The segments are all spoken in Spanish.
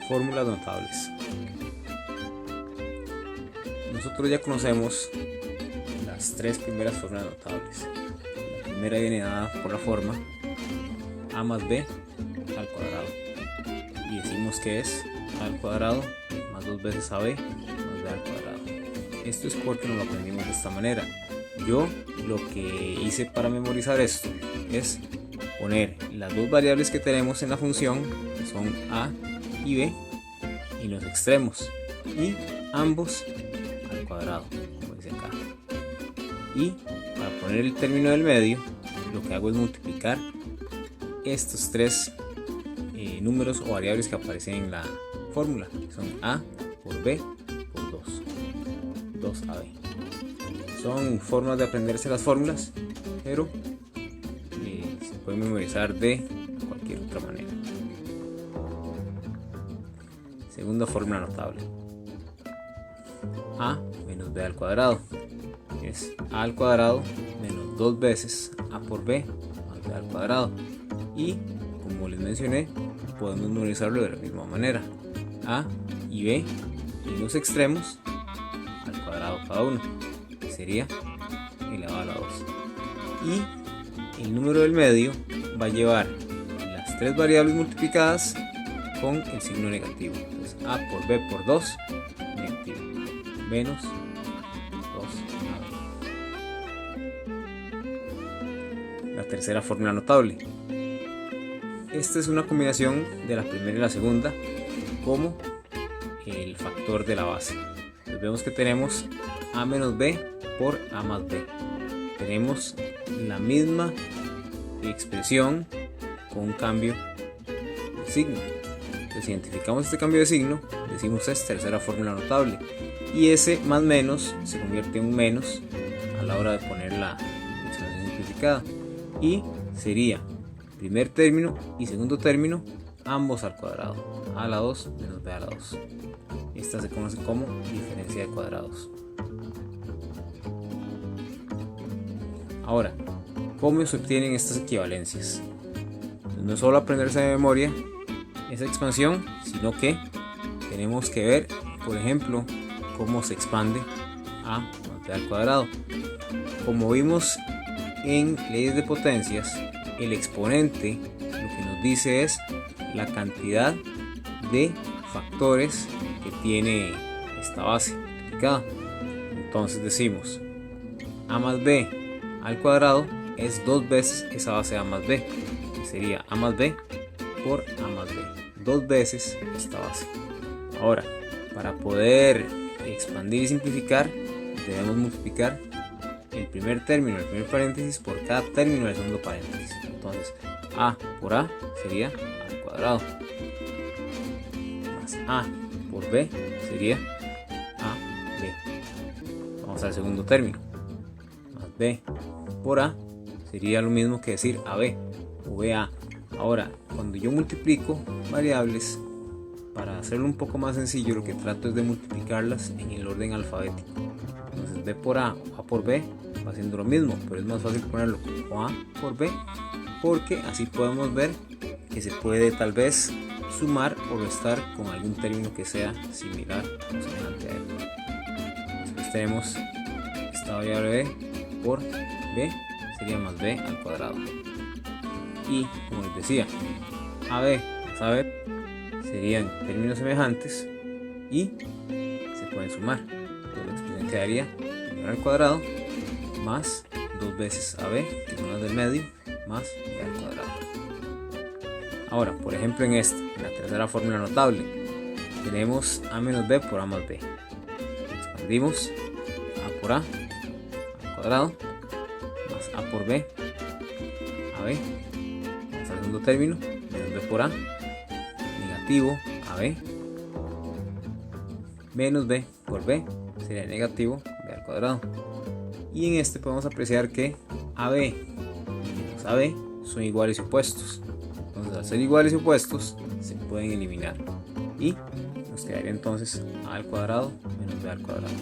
Fórmulas notables. Nosotros ya conocemos las tres primeras fórmulas notables. La primera viene dada por la forma a más b al cuadrado, y decimos que es a al cuadrado más 2 veces ab más b al cuadrado. Esto es porque nos lo aprendimos de esta manera. Yo lo que hice para memorizar esto es poner las dos variables que tenemos en la función, que son a y b, en los extremos, y ambos al cuadrado, como dice acá. Y para poner el término del medio, lo que hago es multiplicar estos tres números o variables que aparecen en la fórmula, que son a por b por 2ab. Son formas de aprenderse las fórmulas, pero se pueden memorizar de cualquier otra manera. Segunda fórmula notable: a menos b al cuadrado es a al cuadrado menos 2 veces a por b más b al cuadrado, y como les mencioné, podemos memorizarlo de la misma manera: a y b en los extremos al cuadrado cada uno, que sería elevado a la 2, y el número del medio va a llevar las tres variables multiplicadas con el signo negativo. Entonces a por b por 2 negativo menos 2ab. La tercera fórmula notable: esta es una combinación de la primera y la segunda como el factor de la base. Entonces vemos que tenemos a menos b por a más b. Tenemos la misma expresión con un cambio de signo. Entonces, si identificamos este cambio de signo, decimos es tercera fórmula notable, y ese más menos se convierte en un menos a la hora de poner la expresión simplificada, y sería primer término y segundo término ambos al cuadrado, a a la 2 menos b a la 2. Esta se conoce como diferencia de cuadrados. Ahora, ¿cómo se obtienen estas equivalencias? Pues no es solo aprenderse de memoria esa expansión, sino que tenemos que ver, por ejemplo, cómo se expande a más b al cuadrado. Como vimos en leyes de potencias, el exponente lo que nos dice es la cantidad de factores que tiene esta base multiplicada. Entonces decimos a más b al cuadrado es 2 veces esa base a más b, que sería a más b por a más b, 2 veces esta base. Ahora, para poder expandir y simplificar, debemos multiplicar el primer término del primer paréntesis por cada término del segundo paréntesis. Entonces a por a sería a al cuadrado, más a por b sería ab. Vamos al segundo término: más b por a sería lo mismo que decir ab o ba. Ahora, cuando yo multiplico variables, para hacerlo un poco más sencillo, lo que trato es de multiplicarlas en el orden alfabético. Entonces b por a o a por b va haciendo lo mismo, pero es más fácil ponerlo como a por b, porque así podemos ver que se puede tal vez sumar o restar con algún término que sea similar o semejante a él. Después tenemos esta variable b por b sería más b al cuadrado, y como les decía, ab más ab serían términos semejantes y se pueden sumar. Entonces la expresión quedaría b al cuadrado más 2 veces ab, que son las del medio, más b al cuadrado. Ahora, por ejemplo, en esta, en la tercera fórmula notable, tenemos a menos b por a más b. Expandimos a por a al cuadrado más a por b, ab, vamos al segundo término, menos b por a, negativo ab, menos b por b sería negativo b al cuadrado. Y en este podemos apreciar que ab y menos ab son iguales y opuestos. Entonces, al ser iguales y opuestos, se pueden eliminar, y nos quedaría entonces a al cuadrado menos b al cuadrado.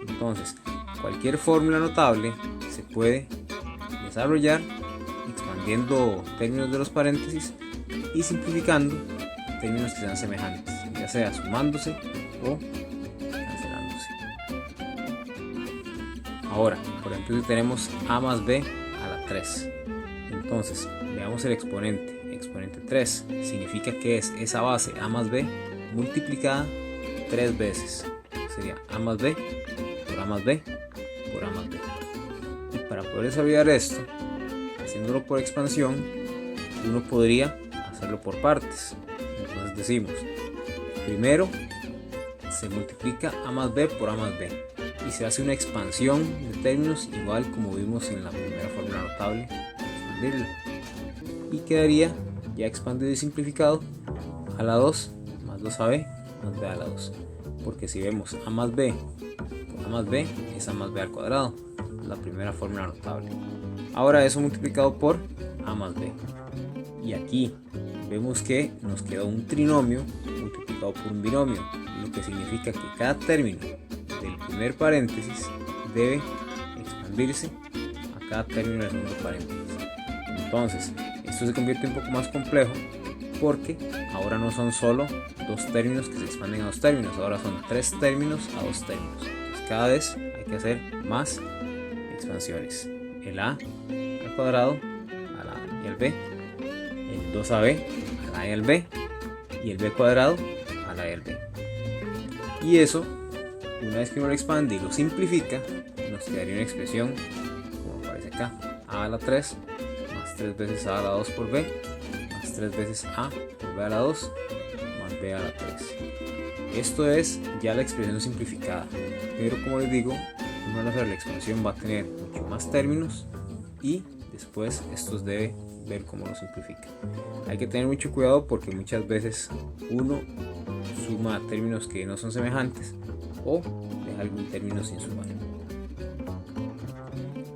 Entonces, cualquier fórmula notable se puede desarrollar expandiendo términos de los paréntesis y simplificando términos que sean semejantes. ya sea sumándose o cancelándose. Ahora, por ejemplo, si tenemos a más b a la 3, entonces veamos el exponente. Exponente 3 significa que es esa base a más b multiplicada 3 veces. Sería a más b por a más b por a más b. Y para poder desarrollar esto, haciéndolo por expansión, uno podría hacerlo por partes. Entonces decimos, primero se multiplica a más b por a más b y se hace una expansión de términos igual como vimos en la primera fórmula notable para expandirla, y quedaría ya expandido y simplificado a la 2 más 2ab más b a la 2, porque si vemos a más b por a más b es a más b al cuadrado, la primera fórmula notable. Ahora eso multiplicado por a más b, y aquí vemos que nos quedó un trinomio multiplicado por un binomio, lo que significa que cada término del primer paréntesis debe expandirse a cada término del segundo paréntesis. Entonces esto se convierte un poco más complejo porque ahora no son solo dos términos que se expanden a dos términos, ahora son tres términos a dos términos. Entonces cada vez hay que hacer más expansiones. El a al cuadrado a la a y al b, el 2ab a la a y al b, y el b cuadrado a la a y al b. Y eso, una vez que uno lo expande y lo simplifica, nos quedaría una expresión como aparece acá: a la 3 más 3 veces a la 2 por b más 3 veces a por b a la 2 más b a la 3. Esto es ya la expresión simplificada, pero como les digo, uno al hacer la expansión va a tener mucho más términos y después estos debe ver cómo lo simplifica. Hay que tener mucho cuidado porque muchas veces uno suma términos que no son semejantes o deja algún término sin sumar.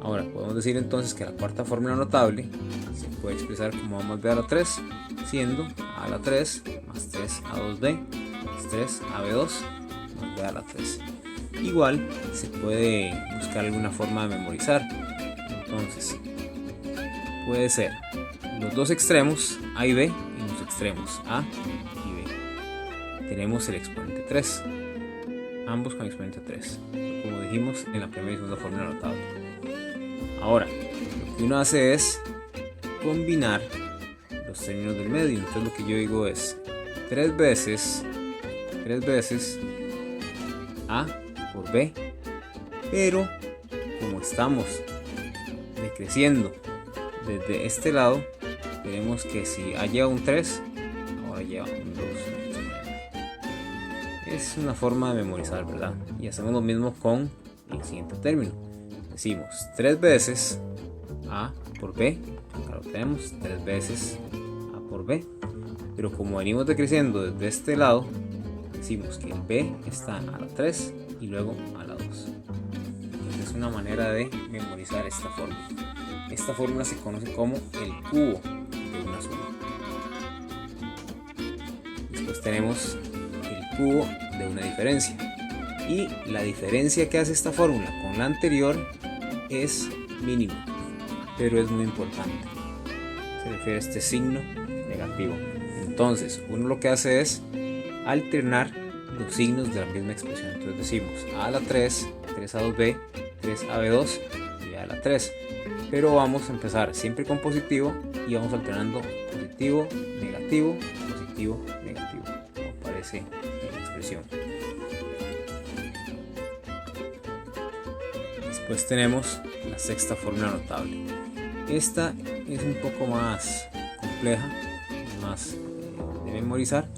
Ahora podemos decir entonces que la cuarta fórmula notable se puede expresar como a más b a la 3, siendo a la 3 más 3 a 2b más 3 a b2 más b a la 3. Igual se puede buscar alguna forma de memorizar. Entonces puede ser los dos extremos a y b y los extremos a y b. Tenemos el exponente 3, ambos con exponente 3, como dijimos en la primera y segunda fórmula notable. Ahora lo que uno hace es combinar los términos del medio. Entonces lo que yo digo es 3 veces a por b, pero como estamos decreciendo desde este lado, veremos que si a lleva un 3, ahora lleva un 2. Es una forma de memorizar, ¿verdad? Y hacemos lo mismo con el siguiente término. Decimos 3 veces a por b, acá lo tenemos, 3 veces a por b, pero como venimos decreciendo desde este lado, decimos que el b está a la 3 y luego a la 2. Entonces es una manera de memorizar esta fórmula. Esta fórmula se conoce como el cubo de una suma. Después tenemos el cubo de una diferencia. Y la diferencia que hace esta fórmula con la anterior es mínima, pero es muy importante. Se refiere a este signo negativo. Entonces uno lo que hace es alternar los signos de la misma expresión. Entonces decimos a la 3, 3 a 2b, 3 a b2 y a la 3. Pero vamos a empezar siempre con positivo y vamos alternando positivo, negativo, positivo, negativo, como aparece en la expresión. Después tenemos la sexta fórmula notable. Esta es un poco más compleja, más de memorizar,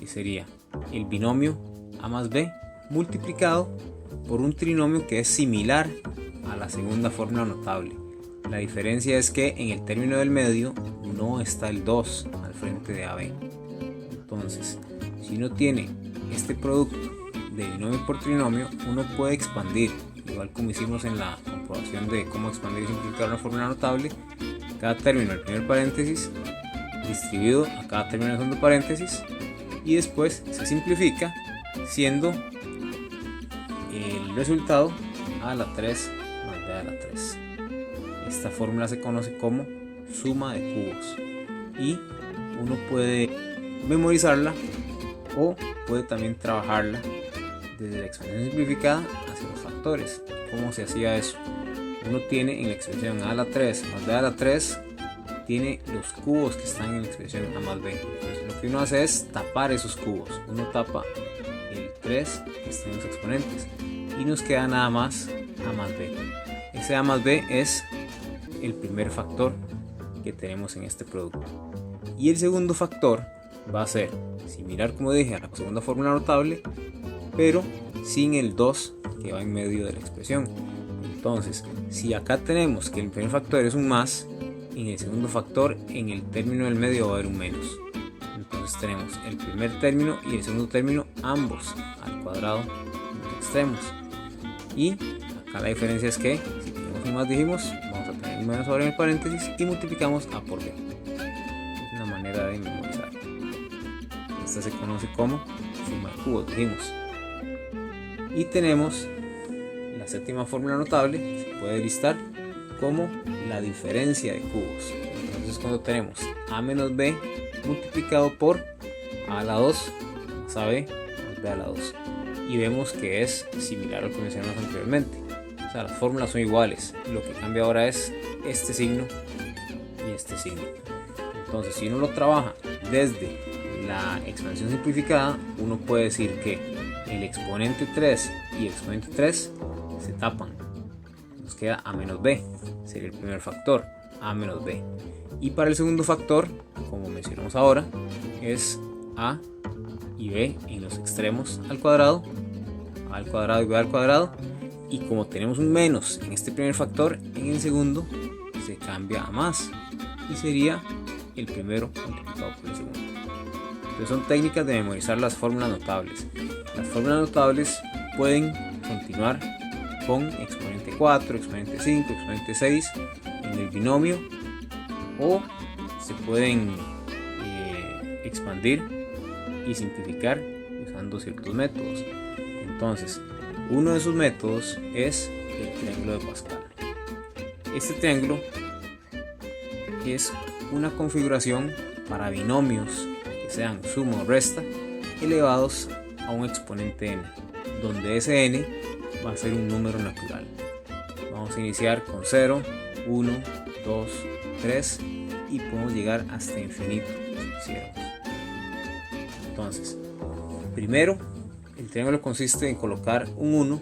y sería el binomio a más b multiplicado por un trinomio que es similar a la segunda fórmula notable. La diferencia es que en el término del medio no está el 2 al frente de AB. Entonces, si uno tiene este producto de binomio por trinomio, uno puede expandir, igual como hicimos en la comprobación de cómo expandir y simplificar una fórmula notable, cada término del primer paréntesis distribuido a cada término del segundo paréntesis, y después se simplifica siendo el resultado a la 3 más b a la 3. Esta fórmula se conoce como suma de cubos y uno puede memorizarla o puede también trabajarla desde la expresión simplificada hacia los factores. ¿Cómo se hacía eso? Uno tiene en la expresión a a la 3 más b a la 3, tiene los cubos que están en la expresión a más b. Entonces lo que uno hace es tapar esos cubos. Uno tapa el 3 que está en los exponentes y nos queda nada más a más b. Ese a más b es el primer factor que tenemos en este producto. Y el segundo factor va a ser similar, como dije, a la segunda fórmula notable, pero sin el 2 que va en medio de la expresión. Entonces, si acá tenemos que el primer factor es un más, en el segundo factor, en el término del medio va a haber un menos. Entonces tenemos el primer término y el segundo término, ambos al cuadrado en los extremos. Y acá la diferencia es que si tenemos un más, dijimos, vamos a tener un menos ahora en el paréntesis y multiplicamos a por b. Es una manera de memorizar. Esta se conoce como suma de cubos, dijimos. Y tenemos la séptima fórmula notable, se puede listar como la diferencia de cubos. Entonces cuando tenemos a menos b multiplicado por a a la 2 más ab más b a la 2, y vemos que es similar a lo que mencionamos anteriormente. O sea, las fórmulas son iguales, lo que cambia ahora es este signo y este signo. Entonces si uno lo trabaja desde la expansión simplificada, uno puede decir que el exponente 3 y el exponente 3 se tapan, nos queda a menos b, sería el primer factor, a menos b. Y para el segundo factor, como mencionamos ahora, es a y b en los extremos al cuadrado, a al cuadrado y b al cuadrado. Y como tenemos un menos en este primer factor, en el segundo se cambia a más y sería el primero multiplicado por el segundo. Entonces son técnicas de memorizar las fórmulas notables. Las fórmulas notables pueden continuar con exponente 4, exponente 5, exponente 6 en el binomio, o se pueden expandir y simplificar usando ciertos métodos. Entonces, uno de esos métodos es el triángulo de Pascal. Este triángulo es una configuración para binomios que sean suma o resta elevados a un exponente n, donde ese n va a ser un número natural. Vamos a iniciar con 0, 1, 2, 3 y podemos llegar hasta infinito si quisiéramos. Entonces, primero, el triángulo consiste en colocar un 1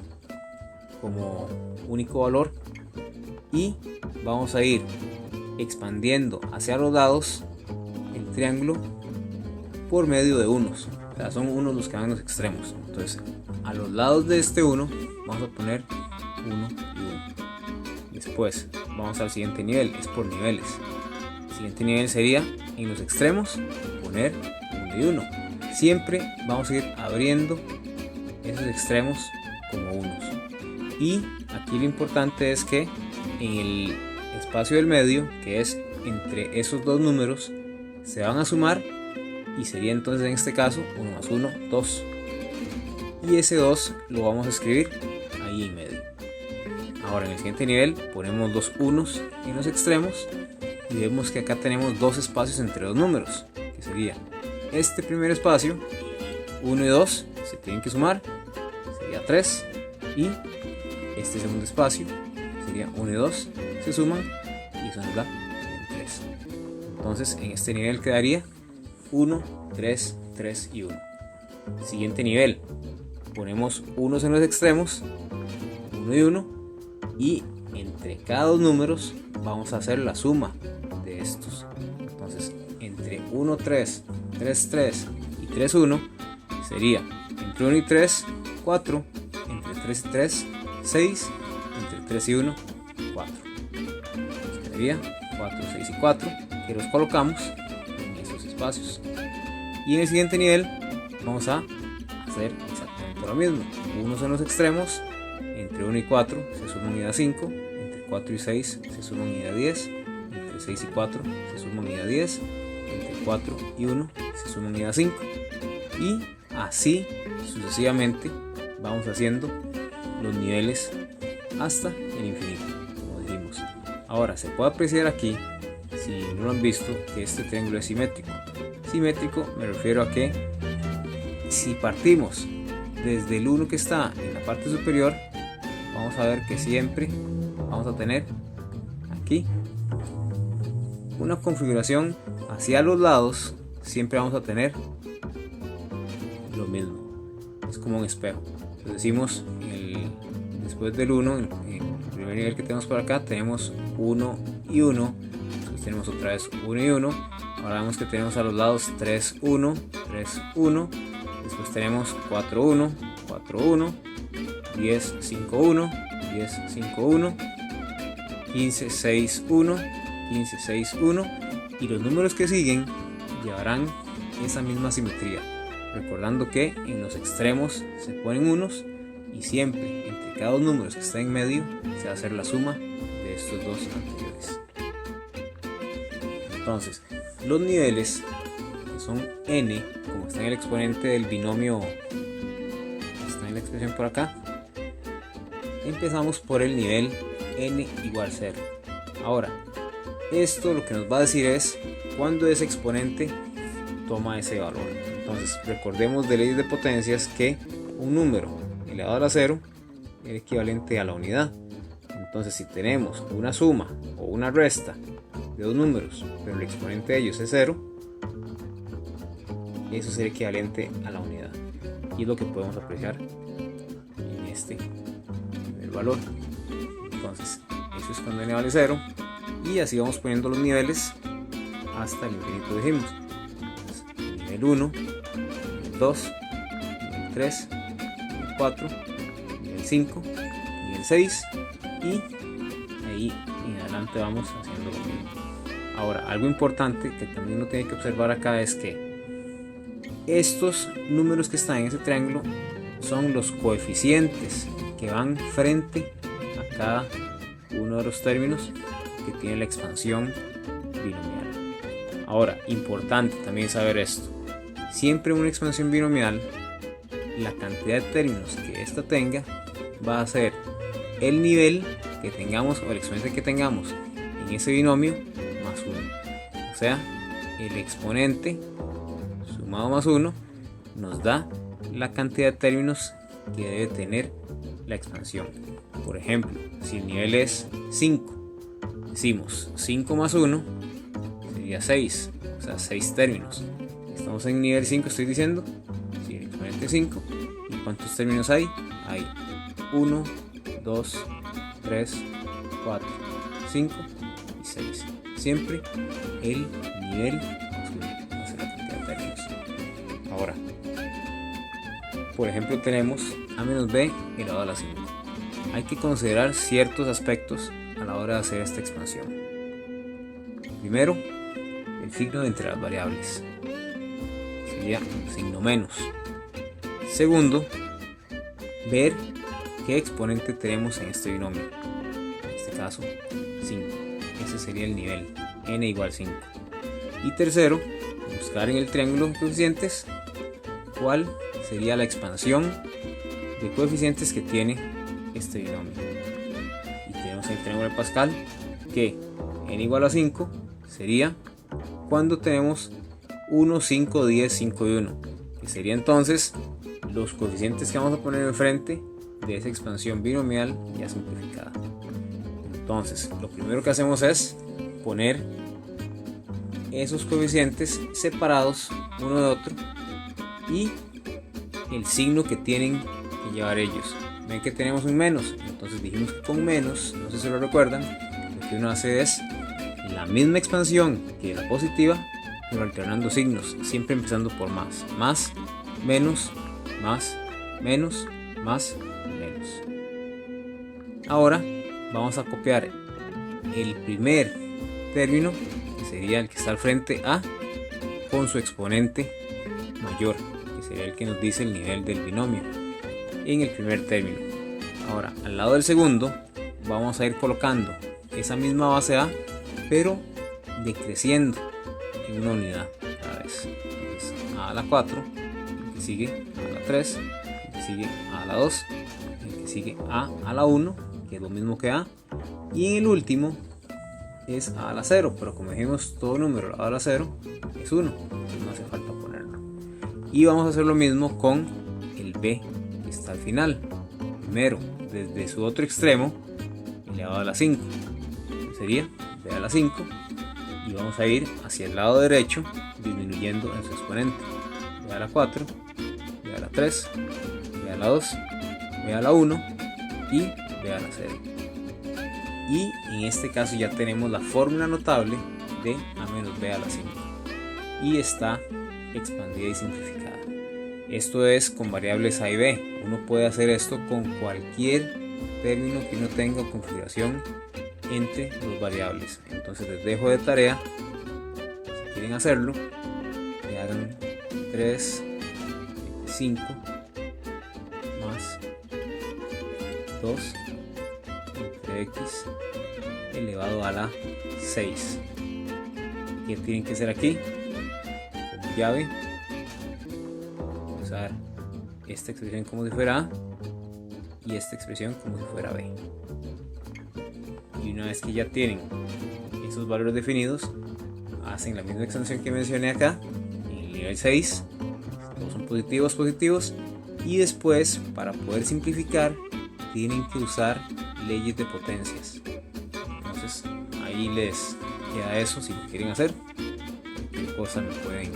como único valor y vamos a ir expandiendo hacia los lados el triángulo por medio de unos. O sea, son unos los que van en los extremos. Entonces, a los lados de este 1 vamos a poner 1 y 1. Después vamos al siguiente nivel, es por niveles. El siguiente nivel sería en los extremos poner 1 y 1. Siempre vamos a ir abriendo esos extremos como unos. Y aquí lo importante es que en el espacio del medio, que es entre esos dos números, se van a sumar y sería entonces en este caso 1 más 1, 2. Y ese 2 lo vamos a escribir ahí en medio. Ahora en el siguiente nivel ponemos dos unos en los extremos y vemos que acá tenemos dos espacios entre dos números, que sería este primer espacio, 1 y 2 se tienen que sumar, sería 3, y este segundo espacio sería 1 y 2 se suman y eso nos da 3. Entonces en este nivel quedaría 1, 3, 3 y 1. Siguiente nivel, ponemos unos en los extremos, 1 y 1, y entre cada dos números vamos a hacer la suma de estos. Entonces entre 1, 3, 3, 3 y 3, 1 sería entre 1 y 3, 4, entre 3 y 3, 6, entre 3 y 1, 4. Sería 4, 6 y 4 que los colocamos en esos espacios. Y en el siguiente nivel vamos a hacer exactamente lo mismo. Unos en los extremos, entre 1 y 4 se suman y da 5, entre 4 y 6 se suman y da 10, entre 6 y 4 se suman y da 10, entre 4 y 1 se suman y da 5, y así sucesivamente vamos haciendo los niveles hasta el infinito, como dijimos. Ahora se puede apreciar aquí, si no lo han visto, que este triángulo es simétrico. Simétrico me refiero a que Si partimos desde el 1 que está en la parte superior, vamos a ver que siempre vamos a tener aquí una configuración hacia los lados, siempre vamos a tener lo mismo, es como un espejo. Entonces decimos, después del 1, en el primer nivel que tenemos por acá, tenemos 1 y 1, después tenemos otra vez 1 y 1, ahora vemos que tenemos a los lados 3, 1, 3, 1, después tenemos 4, 1, 4, 1, 10, 5, 1, 10, 5, 1, 15, 6, 1, 15, 6, 1, y los números que siguen llevarán esa misma simetría, recordando que en los extremos se ponen unos y siempre entre cada dos números que están en medio se va a hacer la suma de estos dos anteriores. Entonces, los niveles, que son n, como está en el exponente del binomio, está en la expresión por acá, empezamos por el nivel n igual 0. Ahora, esto lo que nos va a decir es cuando ese exponente toma ese valor. Entonces, recordemos de leyes de potencias que un número elevado a la 0 es equivalente a la unidad. Entonces, si tenemos una suma o una resta de dos números, pero el exponente de ellos es 0, eso será equivalente a la unidad. Y es lo que podemos apreciar en este primer valor. Entonces, eso es cuando n vale 0. Y así vamos poniendo los niveles hasta el infinito, dijimos. Entonces, nivel 1, nivel 2, nivel 3, nivel 4, nivel 5, nivel 6, y ahí en adelante vamos haciendo lo mismo. Ahora, algo importante que también uno tiene que observar acá es que estos números que están en ese triángulo son los coeficientes que van frente a cada uno de los términos que tiene la expansión binomial. Ahora, importante también saber esto: siempre una expansión binomial, la cantidad de términos que ésta tenga va a ser el nivel que tengamos o el exponente que tengamos en ese binomio más 1. O sea, el exponente sumado más 1 nos da la cantidad de términos que debe tener la expansión. Por ejemplo, si el nivel es 5, decimos 5 más 1 sería 6, o sea 6 términos. Estamos en nivel 5, estoy diciendo, si el exponente es 5, ¿y cuántos términos hay? Hay 1, 2, 3, 4, 5 y 6. Siempre el nivel más 1 va a ser la cantidad de términos. Ahora, por ejemplo, tenemos a menos b elevado a la 5. Hay que considerar ciertos aspectos a la hora de hacer esta expansión. Primero, el signo de entre las variables sería signo menos. Segundo, ver qué exponente tenemos en este binomio, en este caso 5. Ese sería el nivel, n igual 5. Y tercero, buscar en el triángulo de coeficientes cuál sería la expansión de coeficientes que tiene este binomio. Y tenemos el triángulo de Pascal que n igual a 5 sería cuando tenemos 1, 5, 10, 5 y 1, que sería entonces los coeficientes que vamos a poner enfrente de esa expansión binomial ya simplificada. Entonces, lo primero que hacemos es poner esos coeficientes separados uno de otro y el signo que tienen que llevar ellos. Ven que tenemos un menos, entonces dijimos que con menos, no sé si lo recuerdan, lo que uno hace es la misma expansión que la positiva, pero alternando signos, siempre empezando por más, menos, más, menos, más, menos. Ahora vamos a copiar el primer término, que sería el que está al frente a, con su exponente mayor, que sería el que nos dice el nivel del binomio en el primer término. Ahora, al lado del segundo vamos a ir colocando esa misma base a, pero decreciendo en una unidad cada vez. Entonces, a a la 4, el que sigue a la 3, el que sigue a la 2, el que sigue a la 1, que es lo mismo que a, y en el último es a la 0, pero como dijimos todo número elevado a la 0 es 1, entonces no hace falta ponerlo. Y vamos a hacer lo mismo con el b que está al final. Primero, desde su otro extremo, elevado a la 5. Sería b a la 5. Y vamos a ir hacia el lado derecho, disminuyendo en su exponente. B a la 4, B a la 3, B a la 2, B a la 1 y B a la 0. Y en este caso ya tenemos la fórmula notable de a menos B a la 5. Y está expandida y simplificada. Esto es con variables a y b. Uno puede hacer esto con cualquier término que uno tenga configuración entre los variables. Entonces les dejo de tarea, si quieren hacerlo, que hagan 3, 5 más 2 entre x elevado a la 6. ¿Qué tienen que hacer aquí? Como llave, usar esta expresión como si fuera a y esta expresión como si fuera b. Y una vez que ya tienen esos valores definidos, hacen la misma extensión que mencioné acá en el nivel 6. Todos son positivos, y después, para poder simplificar, tienen que usar leyes de potencias. Entonces ahí les queda eso. Si lo quieren hacer, cualquier cosa me pueden.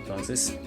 Entonces